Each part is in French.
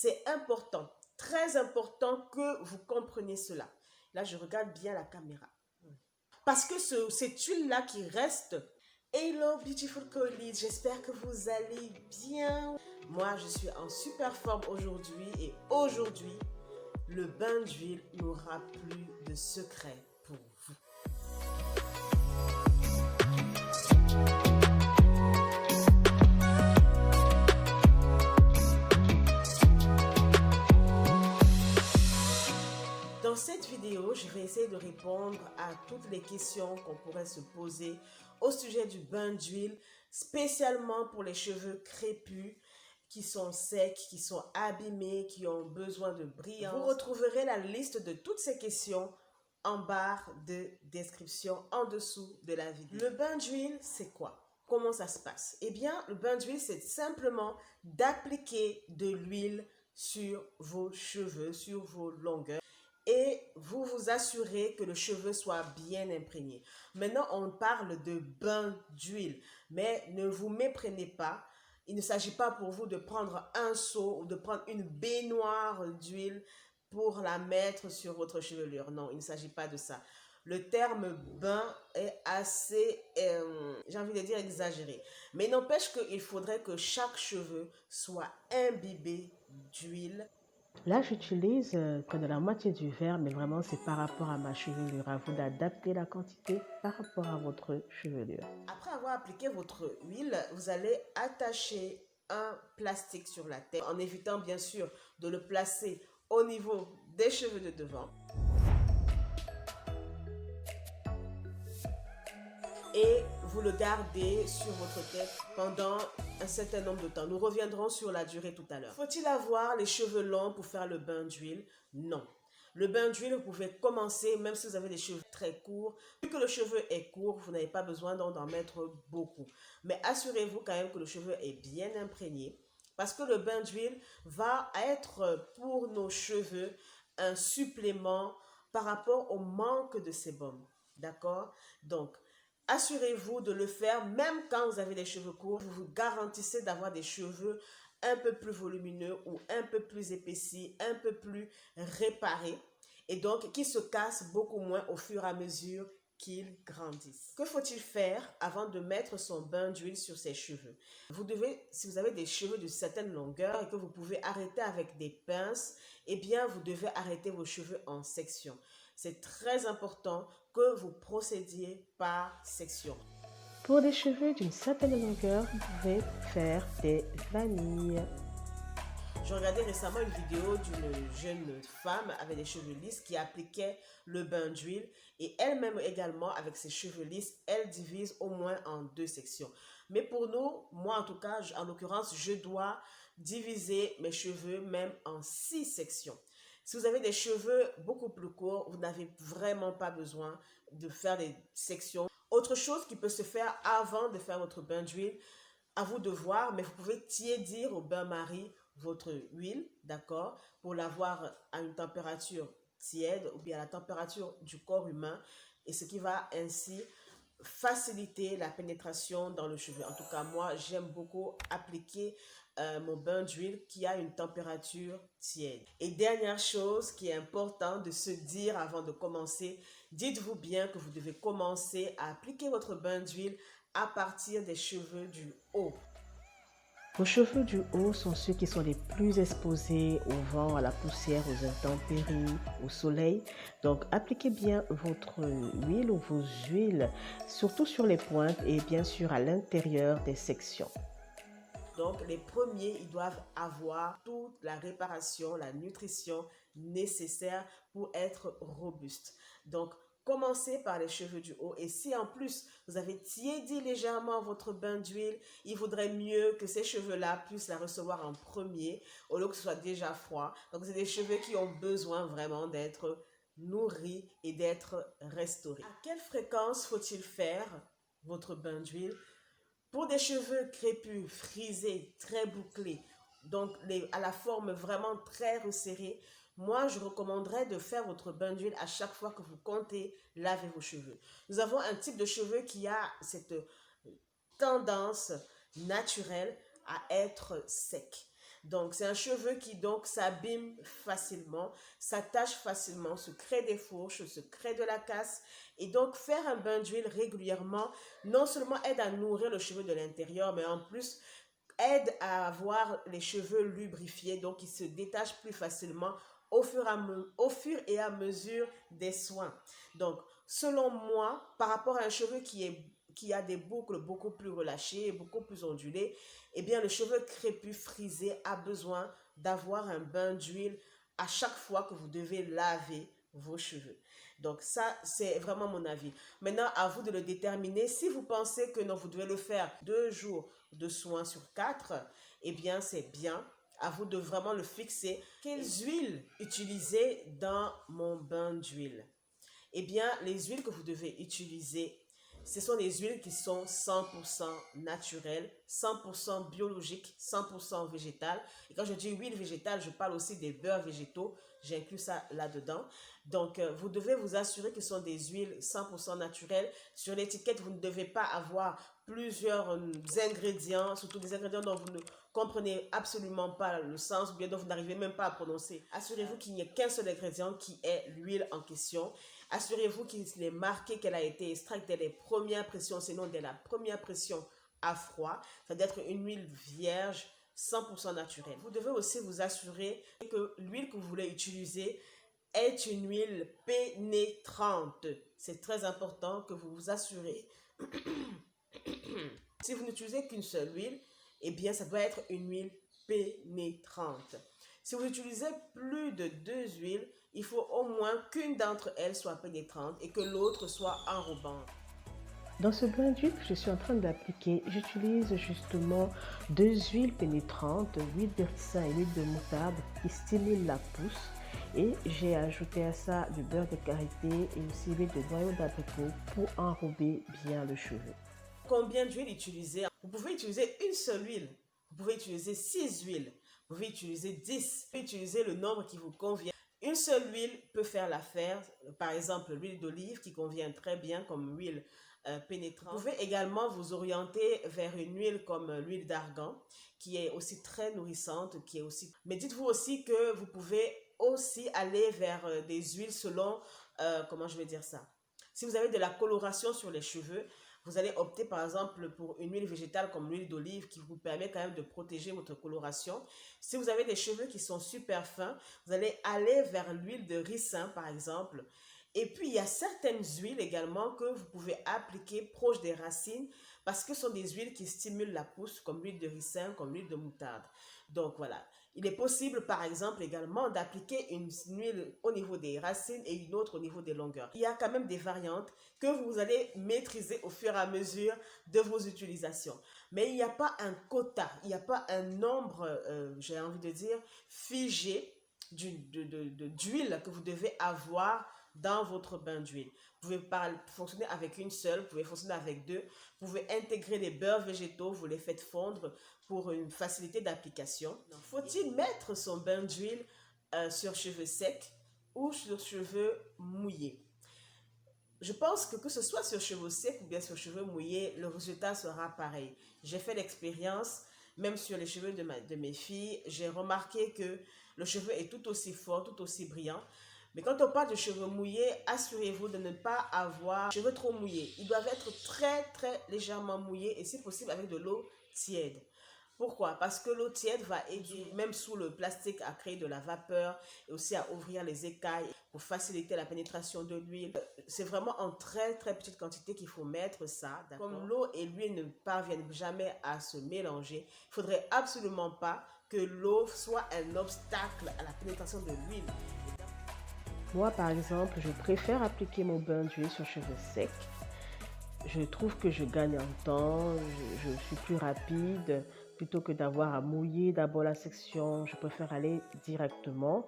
C'est important, très important que vous compreniez cela. Là, je regarde bien la caméra. Parce que cette huile-là qui reste. Hello beautiful colleagues, j'espère que vous allez bien. Moi, je suis en super forme aujourd'hui et aujourd'hui, le bain d'huile n'aura plus de secret pour vous. Dans cette vidéo, je vais essayer de répondre à toutes les questions qu'on pourrait se poser au sujet du bain d'huile, spécialement pour les cheveux crépus, qui sont secs, qui sont abîmés, qui ont besoin de brillance. Vous retrouverez la liste de toutes ces questions en barre de description en dessous de la vidéo. Le bain d'huile, c'est quoi? Comment ça se passe? Eh bien, le bain d'huile, c'est simplement d'appliquer de l'huile sur vos cheveux, sur vos longueurs, et vous vous assurez que le cheveu soit bien imprégné. Maintenant, on parle de bain d'huile, mais ne vous méprenez pas. Il ne s'agit pas pour vous de prendre un seau ou de prendre une baignoire d'huile pour la mettre sur votre chevelure. Non, il ne s'agit pas de ça. Le terme bain est assez, j'ai envie de dire, exagéré. Mais il n'empêche qu'il faudrait que chaque cheveu soit imbibé d'huile. Là, j'utilise près de la moitié du verre, mais vraiment, c'est par rapport à ma chevelure. À vous d'adapter la quantité par rapport à votre chevelure. Après avoir appliqué votre huile, vous allez attacher un plastique sur la tête, en évitant bien sûr de le placer au niveau des cheveux de devant. Et vous le gardez sur votre tête pendant un certain nombre de temps. Nous reviendrons sur la durée tout à l'heure. Faut-il avoir les cheveux longs pour faire le bain d'huile? Non. Le bain d'huile, vous pouvez commencer même si vous avez des cheveux très courts. Vu que le cheveu est court, vous n'avez pas besoin d'en mettre beaucoup. Mais assurez-vous quand même que le cheveu est bien imprégné, parce que le bain d'huile va être pour nos cheveux un supplément par rapport au manque de sébum. D'accord? Donc, assurez-vous de le faire même quand vous avez des cheveux courts. Vous vous garantissez d'avoir des cheveux un peu plus volumineux ou un peu plus épaissis, un peu plus réparés, et donc qui se cassent beaucoup moins au fur et à mesure qu'ils grandissent. Que faut-il faire avant de mettre son bain d'huile sur ses cheveux? Vous devez, si vous avez des cheveux de certaine longueur et que vous pouvez arrêter avec des pinces, eh bien vous devez arrêter vos cheveux en section. C'est très important que vous procédiez par section. Pour des cheveux d'une certaine longueur, vous pouvez faire des vanilles. Je regardais récemment une vidéo d'une jeune femme avec des cheveux lisses qui appliquait le bain d'huile, et elle-même également avec ses cheveux lisses, elle divise au moins en 2 sections. Mais pour nous, moi en tout cas, en l'occurrence, je dois diviser mes cheveux même en 6 sections. Si vous avez des cheveux beaucoup plus courts, vous n'avez vraiment pas besoin de faire des sections. Autre chose qui peut se faire avant de faire votre bain d'huile, à vous de voir, mais vous pouvez tiédir au bain-marie votre huile, d'accord, pour l'avoir à une température tiède ou bien à la température du corps humain, et ce qui va ainsi faciliter la pénétration dans le cheveu. En tout cas, moi, j'aime beaucoup appliquer mon bain d'huile qui a une température tiède. Et dernière chose qui est importante de se dire avant de commencer, dites-vous bien que vous devez commencer à appliquer votre bain d'huile à partir des cheveux du haut. Vos cheveux du haut sont ceux qui sont les plus exposés au vent, à la poussière, aux intempéries, au soleil. Donc, appliquez bien votre huile ou vos huiles, surtout sur les pointes et bien sûr à l'intérieur des sections. Donc, les premiers, ils doivent avoir toute la réparation, la nutrition nécessaire pour être robustes. Donc, commencez par les cheveux du haut, et si en plus vous avez tiédi légèrement votre bain d'huile, il vaudrait mieux que ces cheveux-là puissent la recevoir en premier au lieu que ce soit déjà froid. Donc, c'est des cheveux qui ont besoin vraiment d'être nourris et d'être restaurés. À quelle fréquence faut-il faire votre bain d'huile? Pour des cheveux crépus, frisés, très bouclés, donc à la forme vraiment très resserrée, moi je recommanderais de faire votre bain d'huile à chaque fois que vous comptez laver vos cheveux. Nous avons un type de cheveux qui a cette tendance naturelle à être sec. Donc, c'est un cheveu qui donc s'abîme facilement, s'attache facilement, se crée des fourches, se crée de la casse. Et donc, faire un bain d'huile régulièrement, non seulement aide à nourrir le cheveu de l'intérieur, mais en plus aide à avoir les cheveux lubrifiés, donc ils se détachent plus facilement au fur et à mesure des soins. Donc, selon moi, par rapport à un cheveu qui a des boucles beaucoup plus relâchées, beaucoup plus ondulées, eh bien, le cheveu crépus, frisé, a besoin d'avoir un bain d'huile à chaque fois que vous devez laver vos cheveux. Donc ça, c'est vraiment mon avis. Maintenant, à vous de le déterminer. Si vous pensez que non, vous devez le faire 2 jours de soins sur 4, eh bien, c'est bien. À vous de vraiment le fixer. Quelles huiles utiliser dans mon bain d'huile? Eh bien, les huiles que vous devez utiliser, ce sont des huiles qui sont 100% naturelles, 100% biologiques, 100% végétales. Et quand je dis huile végétale, je parle aussi des beurres végétaux. J'inclus ça là-dedans. Donc, vous devez vous assurer que ce sont des huiles 100% naturelles. Sur l'étiquette, vous ne devez pas avoir plusieurs ingrédients, surtout des ingrédients dont vous ne comprenez absolument pas le sens, ou bien dont vous n'arrivez même pas à prononcer. Assurez-vous qu'il n'y ait qu'un seul ingrédient qui est l'huile en question. Assurez-vous qu'il est marqué qu'elle a été extraite dès les premières pressions, sinon dès la première pression à froid. Ça doit être une huile vierge, 100% naturelle. Vous devez aussi vous assurer que l'huile que vous voulez utiliser est une huile pénétrante. C'est très important que vous vous assurez. Si vous n'utilisez qu'une seule huile, eh bien, ça doit être une huile pénétrante. Si vous utilisez plus de 2 huiles, il faut au moins qu'une d'entre elles soit pénétrante et que l'autre soit enrobante. Dans ce bain d'huile que je suis en train d'appliquer, j'utilise justement 2 huiles pénétrantes, l'huile de ricin et l'huile de moutarde qui stimulent la pousse. Et j'ai ajouté à ça du beurre de karité et aussi l'huile de noyau d'abricot pour enrober bien le cheveu. Combien d'huiles utiliser? Vous pouvez utiliser une seule huile. Vous pouvez utiliser 6 huiles. Vous pouvez utiliser 10. Vous pouvez utiliser le nombre qui vous convient. Une seule huile peut faire l'affaire. Par exemple, l'huile d'olive qui convient très bien comme huile pénétrante. Vous pouvez également vous orienter vers une huile comme l'huile d'argan qui est aussi très nourrissante, qui est aussi... Mais dites-vous aussi que vous pouvez aussi aller vers des huiles selon, comment je vais dire ça? Si vous avez de la coloration sur les cheveux, vous allez opter par exemple pour une huile végétale comme l'huile d'olive qui vous permet quand même de protéger votre coloration. Si vous avez des cheveux qui sont super fins, vous allez aller vers l'huile de ricin par exemple. Et puis il y a certaines huiles également que vous pouvez appliquer proches des racines parce que ce sont des huiles qui stimulent la pousse comme l'huile de ricin, comme l'huile de moutarde. Donc voilà. Il est possible, par exemple, également d'appliquer une huile au niveau des racines et une autre au niveau des longueurs. Il y a quand même des variantes que vous allez maîtriser au fur et à mesure de vos utilisations. Mais il n'y a pas un quota, il n'y a pas un nombre, j'ai envie de dire, figé d'huile que vous devez avoir dans votre bain d'huile. Vous pouvez fonctionner avec une seule, vous pouvez fonctionner avec 2. Vous pouvez intégrer les beurres végétaux, vous les faites fondre pour une facilité d'application. Faut-il mettre son bain d'huile sur cheveux secs ou sur cheveux mouillés? Je pense que ce soit sur cheveux secs ou bien sur cheveux mouillés, le résultat sera pareil. J'ai fait l'expérience, même sur les cheveux de mes filles, j'ai remarqué que le cheveu est tout aussi fort, tout aussi brillant. Mais quand on parle de cheveux mouillés, assurez-vous de ne pas avoir les cheveux trop mouillés. Ils doivent être très très légèrement mouillés et si possible avec de l'eau tiède. Pourquoi? Parce que l'eau tiède va aider, même sous le plastique, à créer de la vapeur et aussi à ouvrir les écailles pour faciliter la pénétration de l'huile. C'est vraiment en très très petite quantité qu'il faut mettre ça. Comme l'eau et l'huile ne parviennent jamais à se mélanger, il ne faudrait absolument pas que l'eau soit un obstacle à la pénétration de l'huile. Moi, par exemple, je préfère appliquer mon bain d'huile sur cheveux secs. Je trouve que je gagne en temps, je suis plus rapide. Plutôt que d'avoir à mouiller d'abord la section, je préfère aller directement.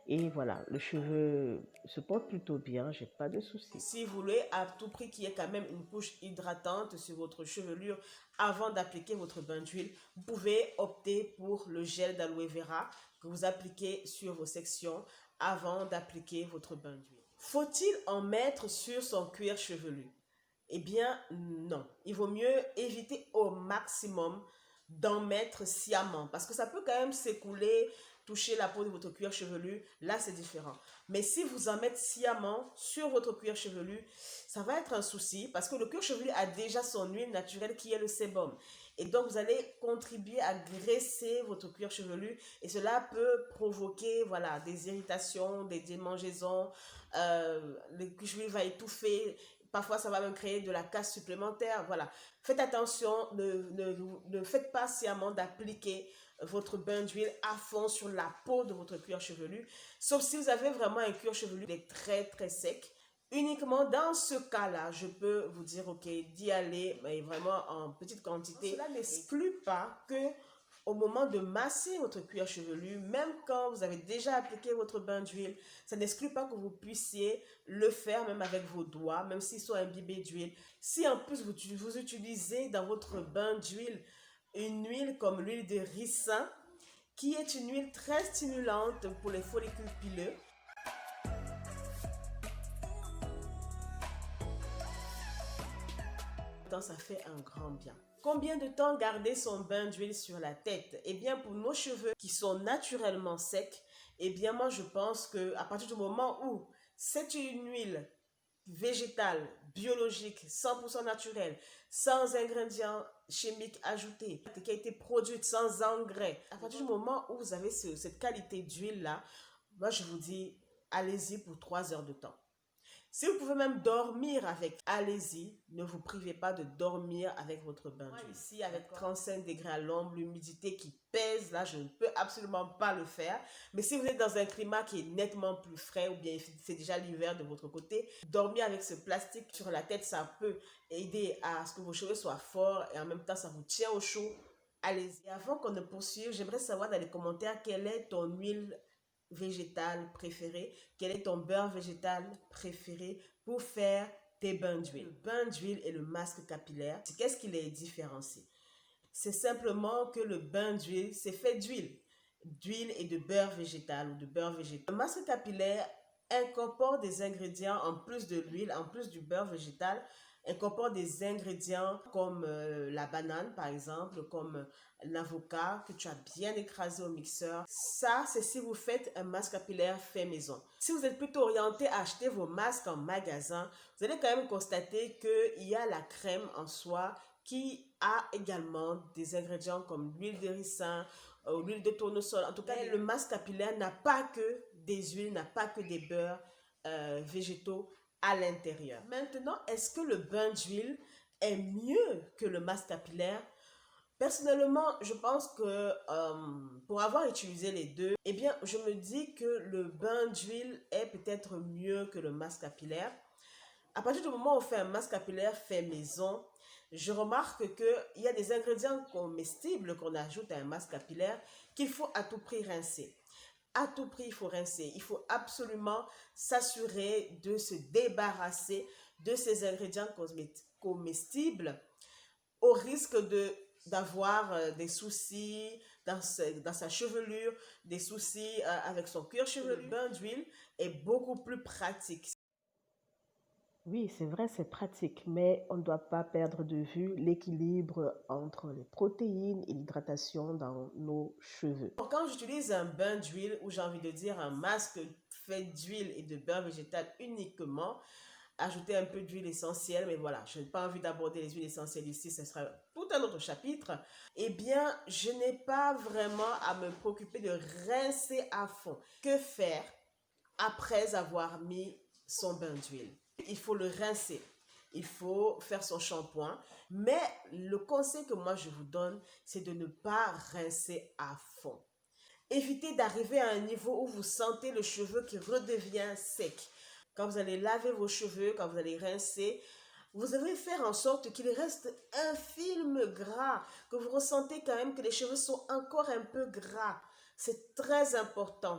Et voilà, le cheveu se porte plutôt bien, j'ai pas de soucis. Si vous voulez à tout prix qu'il y ait quand même une couche hydratante sur votre chevelure avant d'appliquer votre bain d'huile, vous pouvez opter pour le gel d'aloe vera que vous appliquez sur vos sections avant d'appliquer votre bain d'huile. Faut-il en mettre sur son cuir chevelu? Eh bien, non. Il vaut mieux éviter au maximum d'en mettre sciemment. Parce que ça peut quand même s'écouler, toucher la peau de votre cuir chevelu. Là, c'est différent. Mais si vous en mettez sciemment sur votre cuir chevelu, ça va être un souci parce que le cuir chevelu a déjà son huile naturelle qui est le sébum. Et donc, vous allez contribuer à graisser votre cuir chevelu et cela peut provoquer voilà, des irritations, des démangeaisons. Le cuir chevelu va étouffer. Parfois, ça va même créer de la casse supplémentaire. Voilà. Faites attention, ne faites pas sciemment d'appliquer votre bain d'huile à fond sur la peau de votre cuir chevelu. Sauf si vous avez vraiment un cuir chevelu qui est très, très sec. Uniquement dans ce cas-là, je peux vous dire, ok, d'y aller, mais vraiment en petite quantité. Cela n'exclut pas que au moment de masser votre cuir chevelu, même quand vous avez déjà appliqué votre bain d'huile, ça n'exclut pas que vous puissiez le faire même avec vos doigts, même s'ils sont imbibés d'huile. Si en plus vous utilisez dans votre bain d'huile une huile comme l'huile de ricin, qui est une huile très stimulante pour les follicules pileux, ça fait un grand bien. Combien de temps garder son bain d'huile sur la tête? Eh bien, pour nos cheveux qui sont naturellement secs, eh bien, moi, je pense que à partir du moment où c'est une huile végétale, biologique, 100% naturelle, sans ingrédients chimiques ajoutés, qui a été produite sans engrais, à partir du moment où vous avez cette qualité d'huile-là, moi, je vous dis, allez-y pour 3 heures de temps. Si vous pouvez même dormir avec, allez-y, ne vous privez pas de dormir avec votre bain d'huile. Ici, avec 35 degrés à l'ombre, l'humidité qui pèse, là, je ne peux absolument pas le faire. Mais si vous êtes dans un climat qui est nettement plus frais ou bien c'est déjà l'hiver de votre côté, dormir avec ce plastique sur la tête, ça peut aider à ce que vos cheveux soient forts et en même temps, ça vous tient au chaud. Allez-y. Avant qu'on ne poursuive, j'aimerais savoir dans les commentaires quelle est ton huile végétal préféré, quel est ton beurre végétal préféré pour faire tes bains d'huile. Le bain d'huile et le masque capillaire, qu'est-ce qui les différencie? C'est simplement que le bain d'huile, c'est fait d'huile et de beurre végétal ou de beurre végétal. Le masque capillaire incorpore des ingrédients en plus de l'huile, en plus du beurre végétal, incorpore des ingrédients comme la banane par exemple, comme l'avocat que tu as bien écrasé au mixeur. Ça, c'est si vous faites un masque capillaire fait maison. Si vous êtes plutôt orienté à acheter vos masques en magasin, vous allez quand même constater qu'il y a la crème en soi qui a également des ingrédients comme l'huile de ricin, l'huile de tournesol. En tout cas, le masque capillaire n'a pas que des huiles, n'a pas que des beurres végétaux à l'intérieur. Maintenant, est-ce que le bain d'huile est mieux que le masque capillaire? Personnellement, je pense que pour avoir utilisé les deux, eh bien, je me dis que le bain d'huile est peut-être mieux que le masque capillaire. À partir du moment où on fait un masque capillaire fait maison, je remarque qu'il y a des ingrédients comestibles qu'on ajoute à un masque capillaire qu'il faut à tout prix rincer. À tout prix, il faut rincer. Il faut absolument s'assurer de se débarrasser de ces ingrédients comestibles au risque d'avoir des soucis dans sa chevelure, des soucis avec son cuir chevelu. Le bain d'huile est beaucoup plus pratique. Oui, c'est vrai, c'est pratique, mais on ne doit pas perdre de vue l'équilibre entre les protéines et l'hydratation dans nos cheveux. Quand j'utilise un bain d'huile, ou j'ai envie de dire un masque fait d'huile et de beurre végétal uniquement, ajouter un peu d'huile essentielle, mais voilà, je n'ai pas envie d'aborder les huiles essentielles ici, ce sera tout un autre chapitre. Eh bien, je n'ai pas vraiment à me préoccuper de rincer à fond. Que faire après avoir mis son bain d'huile? Il faut le rincer, il faut faire son shampoing, mais le conseil que moi je vous donne, c'est de ne pas rincer à fond. Évitez d'arriver à un niveau où vous sentez le cheveu qui redevient sec. Quand vous allez laver vos cheveux, quand vous allez rincer, vous devez faire en sorte qu'il reste un film gras, que vous ressentez quand même que les cheveux sont encore un peu gras. C'est très important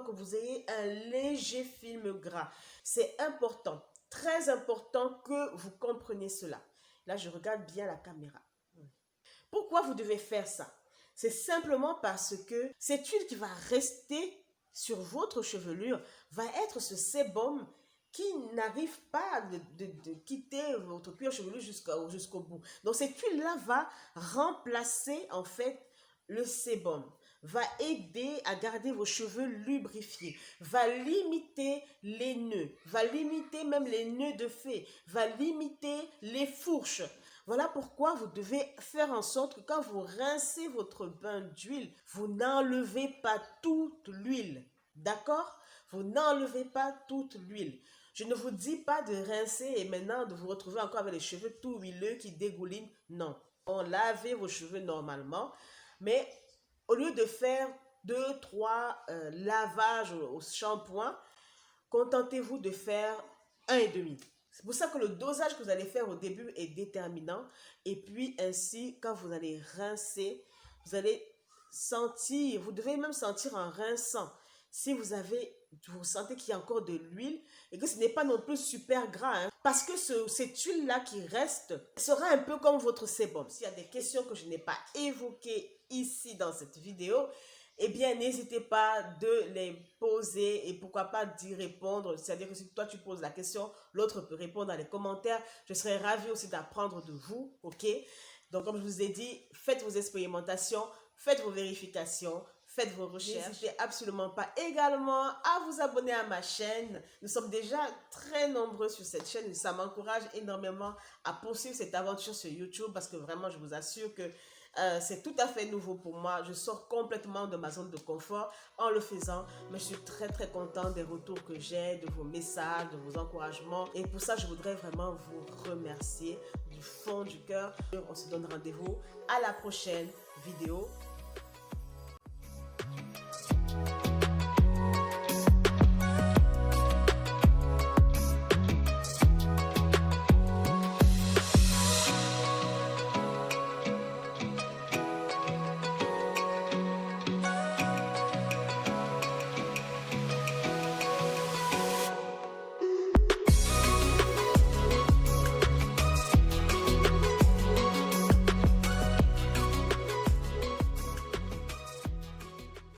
que vous ayez un léger film gras. C'est important, très important que vous compreniez cela. Là, je regarde bien la caméra. Pourquoi vous devez faire ça? C'est simplement parce que cette huile qui va rester sur votre chevelure va être ce sébum qui n'arrive pas de quitter votre cuir chevelu jusqu'au bout. Donc cette huile-là va remplacer en fait le sébum, va aider à garder vos cheveux lubrifiés, va limiter les nœuds, va limiter même les nœuds de fée, va limiter les fourches. Voilà pourquoi vous devez faire en sorte que quand vous rincez votre bain d'huile, vous n'enlevez pas toute l'huile. D'accord? Vous n'enlevez pas toute l'huile. Je ne vous dis pas de rincer et maintenant de vous retrouver encore avec les cheveux tout huileux qui dégoulinent. Non. Lavez vos cheveux normalement, mais au lieu de faire 2-3 lavages au shampoing, contentez-vous de faire 1,5. C'est pour ça que le dosage que vous allez faire au début est déterminant. Et puis ainsi, quand vous allez rincer, vous allez sentir, vous devez même sentir en rinçant. Si vous sentez qu'il y a encore de l'huile et que ce n'est pas non plus super gras, hein, parce que cette huile-là qui reste sera un peu comme votre sébum. S'il y a des questions que je n'ai pas évoquées ici dans cette vidéo, eh bien, n'hésitez pas de les poser et pourquoi pas d'y répondre. C'est-à-dire que si toi, tu poses la question, l'autre peut répondre dans les commentaires. Je serai ravie aussi d'apprendre de vous, ok? Donc, comme je vous ai dit, faites vos expérimentations, faites vos vérifications, faites vos recherches. N'hésitez absolument pas également à vous abonner à ma chaîne. Nous sommes déjà très nombreux sur cette chaîne et ça m'encourage énormément à poursuivre cette aventure sur YouTube parce que vraiment, je vous assure que c'est tout à fait nouveau pour moi. Je sors complètement de ma zone de confort en le faisant. Mais je suis très très contente des retours que j'ai, de vos messages, de vos encouragements. Et pour ça, je voudrais vraiment vous remercier du fond du cœur. On se donne rendez-vous à la prochaine vidéo.